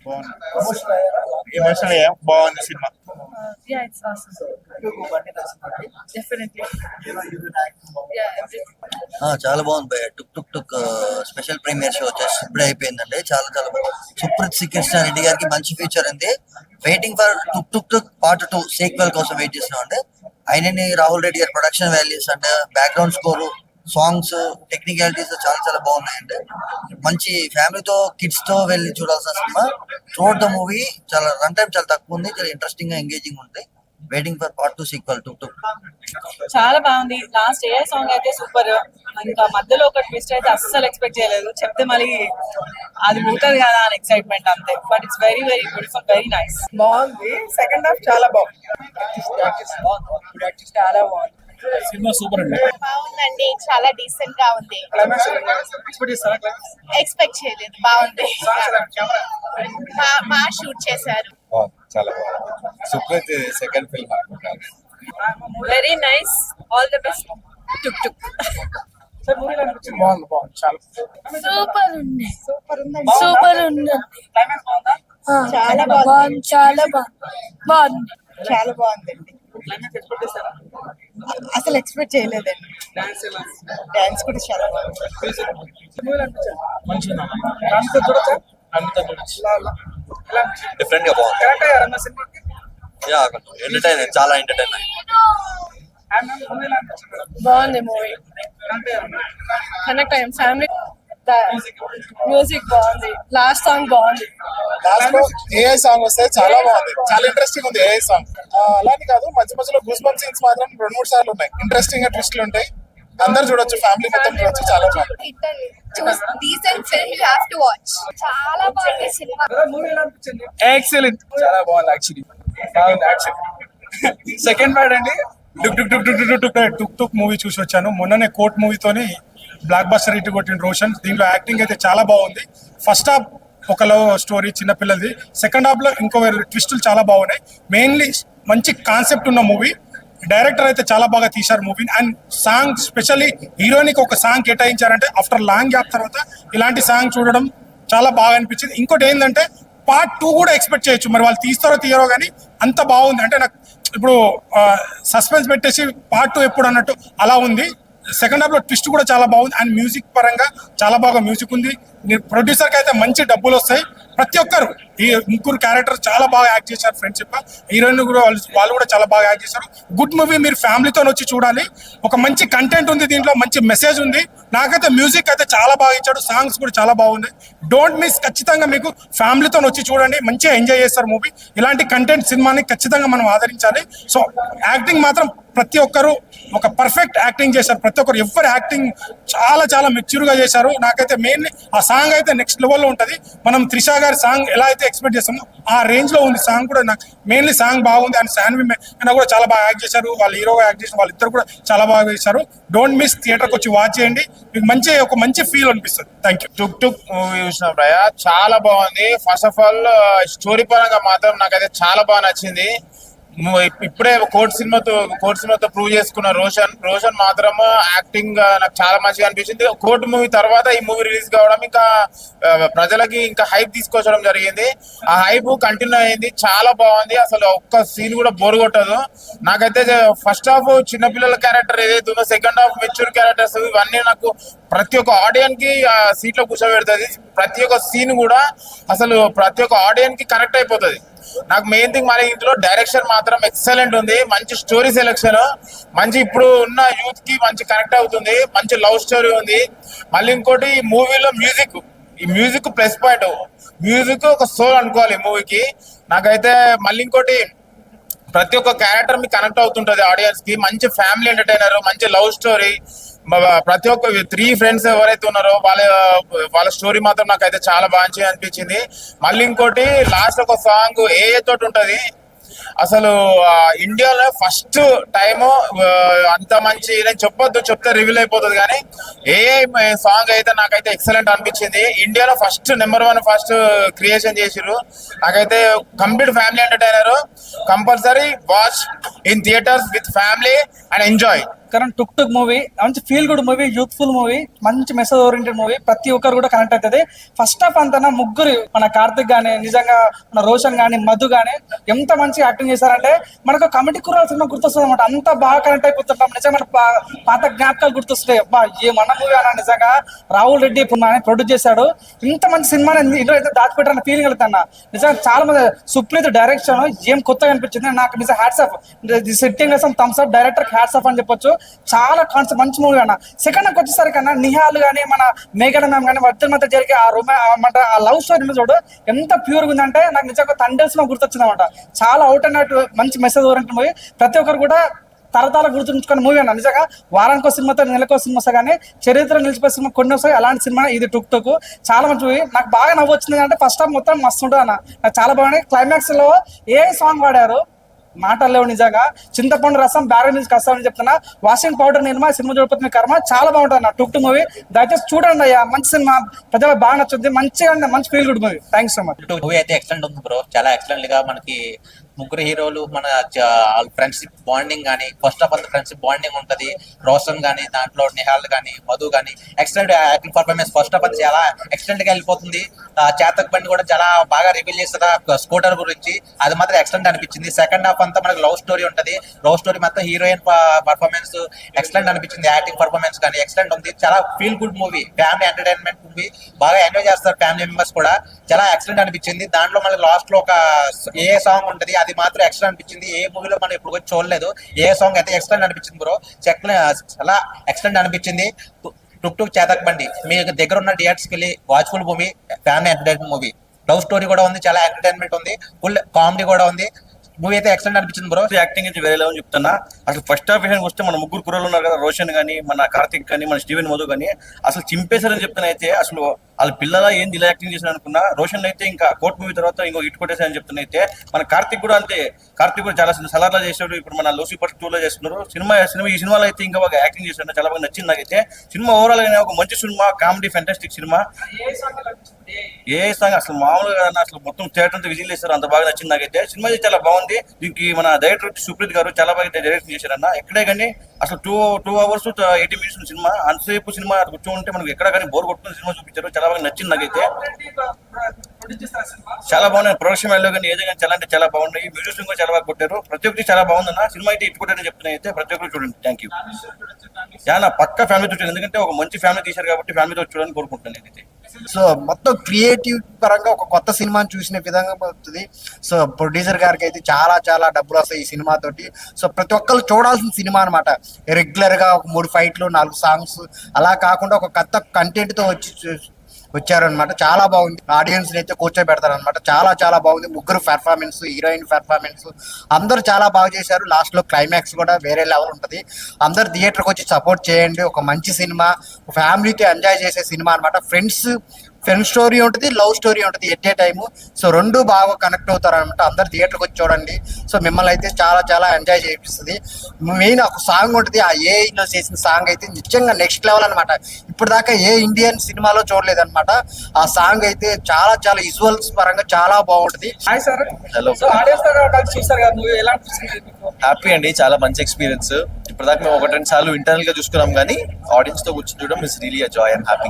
బాగుంది. ఎమోషనల్ బాగుంది cinema. Yeah, it's awesome. Definitely. Yeah, everything. చాలా బాగుంది భయ్య. టుక్ టుక్ టుక్ స్పెషల్ ప్రీమియర్ షో వచ్చేసి ఇప్పుడే అయిపోయిందండి. చాలా చాలా బాగుంది. సుప్రీత్ శ్రీకృష్ణ రెడ్డి గారికి మంచి ఫ్యూచర్ ఉంది. Waiting for took took took part 2 sequel కోసం వెయిట్ చేస్తున్నాం అండి. అయినని రాహుల్ రెడ్డి గారి production values and background score, songs, technicalities చాలా చాలా బాగున్నాయండి. మంచి ఫ్యామిలీతో కిడ్స్ తో వెళ్ళి చూడాల్సిన సినిమా. త్రూఅవుట్ ద మూవీ చాలా రన్ టైం చాలా తక్కువ ఉంది. చాలా ఇంట్రెస్టింగ్ గా ఎంగేజింగ్ ఉంది. వెయిటింగ్ ఫర్ పార్ట్ 2 సీక్వెల్ టుక్ టుక్. చాలా బాగుంది. లాస్ట్ ఏ సాంగ్ అయితే సూపర్. ఇంకా మధ్యలో ఒక ట్విస్ట్ అయితే అస్సలు ఎక్స్పెక్ట్ చేయలేదు. చెప్తే మళ్ళీ అది పోతుంది కదా అని ఎక్సైట్మెంట్ అంతే. But it's very very beautiful, very nice. బాగుంది. సెకండ్ హాఫ్ చాలా బాగుంది. చాలా బాగుంది. సినిమా సూపర్ అండి. బాగుందండి. చాలా డీసెంట్ గా ఉంది. ఎక్స్పెక్ట్ చేయలేదు. బాగుంది. బాగా షూట్ చేశారు. చాలా బాగుంది. సుప్రీత్ సెకండ్ ఫిల్మ్ అనుకుంటాను. Very nice. All the best టుక్ టుక్. బాగుంది. బాగుంది. చాలా సూపర్ ఉంది. సూపర్ ఉందండి. సూపర్ ఉంది. చాలా బాగుంది. చాలా బాగుంది. చాలా బాగుందండి. అసలు ఎక్స్పెక్ట్ చేయలేదండి. డాన్స్ కూడా చాలా బాగుంది. మంచిగా డిఫరెంట్ గా బాగుంది. ఎంటర్టైన్, చాలా ఎంటర్టైన్. బాగుంది మూవీ. కనెక్ట్ అయ్యాం ఫ్యామిలీ. మ్యూజిక్ బాగుంది. లాస్ట్ సాంగ్ బాగుంది. లాస్ట్ లో ఏఐ సాంగ్ వస్తే చాలా బాగుంది. చాలా ఇంట్రెస్టింగ్ ఉంది ఏఐ సాంగ్. అలానే కాదు, మధ్య మధ్యలో గూస్ బంప్ సీన్స్ మాత్రం 2-3 సార్లు ఉన్నాయి. ఇంట్రెస్టింగ్ గా ట్విస్ట్లు ఉంటాయి. అందరు చూడొచ్చు, ఫ్యామిలీ మొత్తం చూడొచ్చు. చాలా బాగుంది. Decent film, you have to watch. చాలా బాగుంది సినిమా. ఎక్సలెంట్. చాలా బాగుంది. యాక్చువల్లీ బాగుంది. యాక్చువల్లీ సెకండ్ పార్ట్ అండి. టుక్ టుక్ టుక్ టుక్ టుక్ టుక్ టుక్ టుక్ మూవీ చూసి వచ్చాను. మొన్ననే కోర్ట్ మూవీతోని బ్లాక్ బస్టర్ హిట్ కొట్టిన రోషన్. దీంట్లో యాక్టింగ్ అయితే చాలా బాగుంది. ఫస్ట్ హాఫ్ ఒక లవ్ స్టోరీ చిన్నపిల్లలది. సెకండ్ హాఫ్ లో ఇంకో ట్విస్టులు చాలా బాగున్నాయి. మెయిన్లీ మంచి కాన్సెప్ట్ ఉన్న మూవీ. డైరెక్టర్ అయితే చాలా బాగా తీశారు మూవీ. అండ్ సాంగ్ స్పెషల్లీ హీరోయిన్కి ఒక సాంగ్ కేటాయించారంటే ఆఫ్టర్ లాంగ్ గ్యాప్ తర్వాత ఇలాంటి సాంగ్ చూడడం చాలా బాగా అనిపించింది. ఇంకోటి ఏంటంటే పార్ట్ 2 కూడా ఎక్స్పెక్ట్ చేయొచ్చు. మరి వాళ్ళు తీస్తారో తీయరో కానీ అంత బాగుంది. అంటే నాకు ఇప్పుడు సస్పెన్స్ పెట్టేసి పార్ట్ 2 ఎప్పుడు అన్నట్టు అలా ఉంది. సెకండ్ హాఫ్ లో ట్విస్ట్ కూడా చాలా బాగుంది. అండ్ మ్యూజిక్ పరంగా చాలా బాగా మ్యూజిక్ ఉంది. ప్రొడ్యూసర్ కి అయితే మంచి డబ్బులు వస్తాయి. ప్రతి ఒక్కరు ఈ ముగ్గురు క్యారెక్టర్ చాలా బాగా యాక్ట్ చేశారు. ఫ్రెండ్షిప్ హీరోయిన్ కూడా వాళ్ళు కూడా చాలా బాగా యాక్ట్ చేశారు. Good movie. మీరు ఫ్యామిలీతో వచ్చి చూడాలి. ఒక మంచి కంటెంట్ ఉంది దీంట్లో, మంచి మెసేజ్ ఉంది. నాకైతే మ్యూజిక్ అయితే చాలా బాగా ఇచ్చాడు. సాంగ్స్ కూడా చాలా బాగున్నాయి. Don't miss. ఖచ్చితంగా మీకు ఫ్యామిలీతో వచ్చి చూడండి. మంచిగా ఎంజాయ్ చేస్తారు మూవీ. ఇలాంటి కంటెంట్ సినిమాని ఖచ్చితంగా మనం ఆదరించాలి. సో యాక్టింగ్ మాత్రం ప్రతి ఒక్కరు ఒక పర్ఫెక్ట్ యాక్టింగ్ చేశారు. ప్రతి ఒక్కరు ఎవరు యాక్టింగ్ చాలా చాలా మెచ్యూర్ గా చేశారు. నాకైతే మెయిన్లీ ఆ సాంగ్ అయితే నెక్స్ట్ లెవెల్లో ఉంటది. మనం త్రిషా గారి సాంగ్ ఎలా అయితే ఎక్స్పెక్ట్ చేస్తామో ఆ రేంజ్ లో ఉంది సాంగ్ కూడా. నాకు మెయిన్లీ సాంగ్ బాగుంది. అండ్ శాన్వి కూడా చాలా బాగా యాక్ట్ చేశారు. వాళ్ళు హీరోగా యాక్ట్ చేసిన వాళ్ళిద్దరు కూడా చాలా బాగా చేశారు. Don't miss. థియేటర్కి వచ్చి వాచ్ చేయండి. మీకు ఒక మంచి ఫీల్ అనిపిస్తుంది. Thank you. Took tuk movie చూసిన భయ్య చాలా బాగుంది. ఫస్ట్ ఆఫ్ ఆల్ స్టోరీ పరంగా మాత్రం నాకైతే చాలా బాగా నచ్చింది. ఇప్పుడే కోర్ట్ సినిమాతో ప్రూవ్ చేసుకున్న రోషన్ మాత్రం యాక్టింగ్ నాకు చాలా మంచిగా అనిపించింది. కోర్ట్ మూవీ తర్వాత ఈ మూవీ రిలీజ్ కావడం ఇంకా ప్రజలకి ఇంకా హైప్ తీసుకొచ్చడం జరిగింది. ఆ హైప్ కంటిన్యూ అయింది. చాలా బాగుంది. అసలు ఒక్క సీన్ కూడా బోర్ కొట్టదు. నాకైతే ఫస్ట్ హాఫ్ చిన్నపిల్లల క్యారెక్టర్ ఏదైతే ఉందో, సెకండ్ హాఫ్ మెచ్యూర్ క్యారెక్టర్స్, ఇవన్నీ నాకు ప్రతి ఒక్క ఆడియన్స్ కి సీట్ లో కూర్చోబెడుతుంది. ప్రతి ఒక్క సీన్ కూడా అసలు ప్రతి ఒక్క ఆడియన్స్ కి కనెక్ట్ అయిపోతుంది. నాకు మెయిన్ థింగ్ మరి ఇందులో డైరెక్షన్ మాత్రం ఎక్సలెంట్ ఉంది. మంచి స్టోరీ సెలెక్షన్, మంచి ఇప్పుడు ఉన్న యూత్ కి మంచి కనెక్ట్ అవుతుంది. మంచి లవ్ స్టోరీ ఉంది. మళ్ళీ ఇంకోటి ఈ మూవీలో మ్యూజిక్ ప్లస్ పాయింట్. మ్యూజిక్ ఒక సోల్ అనుకోవాలి ఈ మూవీకి. నాకైతే మళ్ళీ ఇంకోటి ప్రతి ఒక్క క్యారెక్టర్ మీకు కనెక్ట్ అవుతుంటది ఆడియన్స్ కి. మంచి ఫ్యామిలీ ఎంటర్టైనర్, మంచి లవ్ స్టోరీ. ప్రతి ఒక్క 3 ఫ్రెండ్స్ ఎవరైతే ఉన్నారో వాళ్ళ స్టోరీ మాత్రం నాకైతే చాలా బాగా అనిపించింది. మళ్ళీ ఇంకోటి లాస్ట్ ఒక సాంగ్ ఏ తోటి ఉంటది. అసలు ఇండియాలో ఫస్ట్ టైము అంత మంచి, నేను చెప్తే రివీల్ అయిపోతుంది కానీ ఏ సాంగ్ అయితే నాకైతే ఎక్సలెంట్ అనిపించింది. ఇండియాలో నెంబర్ 1 క్రియేషన్ చేసిర్రు. నాకైతే complete family entertainer. Compulsory watch in theatres with family and enjoy. Current tuk tuk movie మంచి feel good movie, youthful movie, మంచి మెసేజ్ ఓరియంటెడ్ మూవీ, ప్రతి ఒక్కరు కూడా కనెక్ట్ అవుతుంది. ఫస్ట్ హాఫ్ అంతా ముగ్గురు మన కార్తిక్ గానీ, నిజంగా మన రోషన్ గానీ, మధు గానీ ఎంత మంచి యాక్టింగ్ చేశారంటే మనకు కమిటీ కుర్రాల సినిమా గుర్తొస్తుంది అనమాట. అంత బాగా కనెక్ట్ అయిపోతుంటాం. నిజంగా మన పాత జ్ఞాపకాలు గుర్తొస్తాయి. అబ్బా ఏ మన మూవీ అన్న నిజంగా రాహుల్ రెడ్డి ప్రొడ్యూస్ చేశాడు. ఇంత మంచి సినిమాని ఇందులో అయితే దాచిపెట్టాలని ఫీలింగ్ వెళ్తాను. నిజంగా చాలా మంది సుప్రీత్ డైరెక్షన్ ఏం కొత్తగా అనిపించింది నాకు. నిజంగా hats off, sitting thumbs up director hats off అని చెప్పొచ్చు. చాలా కాన్సెప్ట్ మంచి మూవీ అన్న. సెకండ్ హాఫ్ వచ్చేసరికి అన్న నిహాల్ గానీ, మన మేఘన మ్యామ్ కానీ మధ్య మధ్య జరిగే ఆ లవ్ స్టోరీ చూడు ఎంత ప్యూర్ గా ఉందంటే నాకు నిజంగా తండ్రి గుర్తొచ్చింది అనమాట. చాలా అవుట్ అండ్ అవుట్ మంచి మెసేజ్ ఓరియంటెడ్ మూవీ. ప్రతి ఒక్కరు కూడా తరతరాల గుర్తుంచుకున్న మూవీ అన్న. నిజంగా వారానికో సినిమాతో నెలకో సినిమా వస్తా కానీ చరిత్ర నిలిచిపోయే సినిమా కొన్ని వస్తాయి. అలాంటి సినిమా ఇది టుక్ టుక్. చాలా మంచి మూవీ. నాకు బాగా నవ్వు వచ్చింది అంటే ఫస్ట్ హాఫ్ మొత్తం మస్తు ఉంటుంది అన్న. నాకు చాలా బాగున్నాయి. క్లైమాక్స్ లో ఏ సాంగ్ వాడారు మాటలు లేవు. నిజంగా చింతపండు రసం బ్యారెల్ నుంచి కష్టామని చెప్తున్నా. వాషింగ్ పౌడర్ నిర్మా సినిమా చూడకపోతే మీ కర్మ. చాలా బాగుంటుంది అన్న టుక్ టుక్ మూవీ. దయచేసి చూడండి అయ్యా, మంచి సినిమా, ప్రజలకు బాగా నచ్చుద్ది. మంచిగా మంచి feel good movie. Thanks so much. Movie అయితే ఎక్సలెంట్ ఉంది బ్రో. చాలా ఎక్సలెంట్ గా మనకి ముగ్గురు హీరోలు మన ఫ్రెండ్షిప్ బాండింగ్ కానీ, first of all friendship bonding ఉంటది. రోషన్ గానీ, దాంట్లో నిహాల్ గానీ, మధు గానీ excellent acting performance. First of all చాలా ఎక్సలెంట్ గా వెళ్ళిపోతుంది. చేతక్ బండి కూడా చాలా బాగా రివీల్ చేస్తుంది స్కూటర్ గురించి. అది మాత్రం ఎక్సలెంట్ అనిపించింది. సెకండ్ హాఫ్ అంతా మనకి లవ్ స్టోరీ ఉంటది. లవ్ స్టోరీ మొత్తం హీరోయిన్ పర్ఫార్మెన్స్ ఎక్సలెంట్ అనిపించింది. యాక్టింగ్ పర్ఫార్మెన్స్ కానీ ఎక్సలెంట్ ఉంది. చాలా feel good movie, family entertainment movie. బాగా ఎంజాయ్ చేస్తారు ఫ్యామిలీ మెంబర్స్ కూడా. చాలా ఎక్సలెంట్ అనిపించింది. దాంట్లో మనకి లాస్ట్ లో ఒక ఏ సాంగ్ ఉంటది, అది మాత్రం ఎక్సలెంట్ అనిపించింది. ఏ మూవీలో మనం ఇప్పుడు వచ్చి చూడలేదు. ఏ సాంగ్ అయితే ఎక్సలెంట్ అనిపించింది బ్రో. చాలా ఎక్సలెంట్ అనిపించింది. టుక్ టుక్ చేతక్ బండి మీ దగ్గర ఉన్న థియేటర్స్కి వెళ్ళి watchful movie, family entertainment movie. Love story కూడా ఉంది, చాలా ఎంటర్టైన్మెంట్ ఉంది, ఫుల్ కామెడీ కూడా ఉంది. మూవీ అయితే ఎక్సలెంట్ అనిపించింది బ్రో. యాక్టింగ్ అయితే వేరే లెవెల్ చెప్తున్నా. అసలు ఫస్ట్ హాఫ్ విషయానికి వస్తే మన ముగ్గురు కుర్రలు ఉన్నారు కదా, రోషన్ కానీ, మన కార్తిక్ కానీ, మన స్టీవెన్ మధు కానీ అసలు చింపేశారని చెప్తున్నా. అయితే అసలు వాళ్ళ పిల్లల ఏంది ఇలా యాక్టింగ్ చేశారు అనుకున్నా. రోషన్ అయితే ఇంకా కోర్ట్ మూవీ తర్వాత ఇంకో హిట్ కొట్టేశారని చెప్తున్నా. అయితే మన కార్తిక్ కూడా అంతే. కార్తిక్ కూడా చాలా సలార్లా చేశాడు. ఇప్పుడు మన లూసిఫర్ 2 లో చేస్తున్నారు. ఈ సినిమాలో అయితే ఇంకా బాగా యాక్టింగ్ చేశాడు. చాలా బాగా నచ్చింది నాకైతే. సినిమా ఓవరాల్ గా ఒక మంచి సినిమా, కామెడీ, ఫెంటాస్టిక్ సినిమా. ఏ సాంగ్ అసలు మామూలుగా అసలు మొత్తం థియేటర్ అంతా విజిల్ చేస్తారు. అంత బాగా నచ్చింది నాకైతే. సినిమా అయితే చాలా బాగుంది. దీనికి మన డైరెక్టర్ సుప్రీత్ గారు చాలా బాగా డైరెక్షన్ చేశారన్న. ఎక్కడే కానీ అసలు 2 hours 80 minutes సినిమా. అంతసేపు సినిమా కూర్చోంటే మనకు ఎక్కడ కానీ బోర్ కొట్టుకుని సినిమా చూపించారు. చాలా బాగా నచ్చింది నాకైతే. చాలా బాగున్నాయి. ప్రొడక్షన్ వాల్యూ కానీ ఏదో కానీ చాలా అంటే చాలా బాగున్నాయి. మ్యూజిక్ కూడా చాలా బాగా కొట్టారు. ప్రతి ఒక్కటి చాలా బాగుందన్న. సినిమా అయితే ఇట్టుకుంటారని చెప్తున్నాయి. అయితే ప్రతి ఒక్కరు చూడండి. Thank you. చాలా పక్క ఫ్యామిలీతో చూడండి. ఎందుకంటే ఒక మంచి ఫ్యామిలీ తీశారు కాబట్టి ఫ్యామిలీతో చూడాలని కోరుకుంటున్నాను నేనైతే. సో మొత్తం క్రియేటివ్ పరంగా ఒక కొత్త సినిమాని చూసిన విధంగా అవుతుంది. సో ప్రొడ్యూసర్ గారికి అయితే చాలా చాలా డబ్బులు వస్తాయి ఈ సినిమా తోటి. సో ప్రతి ఒక్కరు చూడాల్సిన సినిమా అనమాట. రెగ్యులర్ గా ఒక 3 ఫైట్లు 4 సాంగ్స్ అలా కాకుండా ఒక కొత్త కంటెంట్ తో వచ్చారనమాట. చాలా బాగుంది. ఆడియన్స్ అయితే కూర్చోబెడతారు అనమాట. చాలా చాలా బాగుంది. ముగ్గురు పెర్ఫార్మెన్స్, హీరోయిన్ పెర్ఫార్మెన్స్ అందరూ చాలా బాగా చేశారు. లాస్ట్ లో క్లైమాక్స్ కూడా వేరే లెవెల్ ఉంటుంది. అందరు థియేటర్కి వచ్చి సపోర్ట్ చేయండి. ఒక మంచి సినిమా, ఫ్యామిలీతో ఎంజాయ్ చేసే సినిమా అనమాట. ఫ్రెండ్స్ స్టోరీ ఉంటుంది, లవ్ స్టోరీ ఉంటుంది ఎట్ ఏ టైము. సో 2 బాగా కనెక్ట్ అవుతారు అనమాట. అందరు థియేటర్కి వచ్చి చూడండి. సో మిమ్మల్ని అయితే చాలా చాలా ఎంజాయ్ చేపిస్తుంది. మెయిన్ ఒక సాంగ్ ఉంటుంది. ఆ ఏఐలో చేసిన సాంగ్ అయితే నిజంగా నెక్స్ట్ లెవెల్ అనమాట. ఇప్పుడు దాకా ఏ ఇండియన్ సినిమాలో చూడలేదన్నమాట. ఆ సాంగ్ అయితే చాలా చాలా విజువల్స్ పరంగా చాలా బాగుంటుంది. Hi sir. Hello. So audience తో కలిసి చూస్తారు కదా మూవీ, ఎలా అనిపిస్తుంది మీకు? హ్యాపీ అండి. చాలా మంచి ఎక్స్పీరియన్స్. ఇప్పటిదాకా మేము 1-2 సార్లు ఇంటర్నల్ గా చూసుకున్నాం కానీ ఆడియన్స్ తో కూర్చొని చూడడం is really a Joy and happy.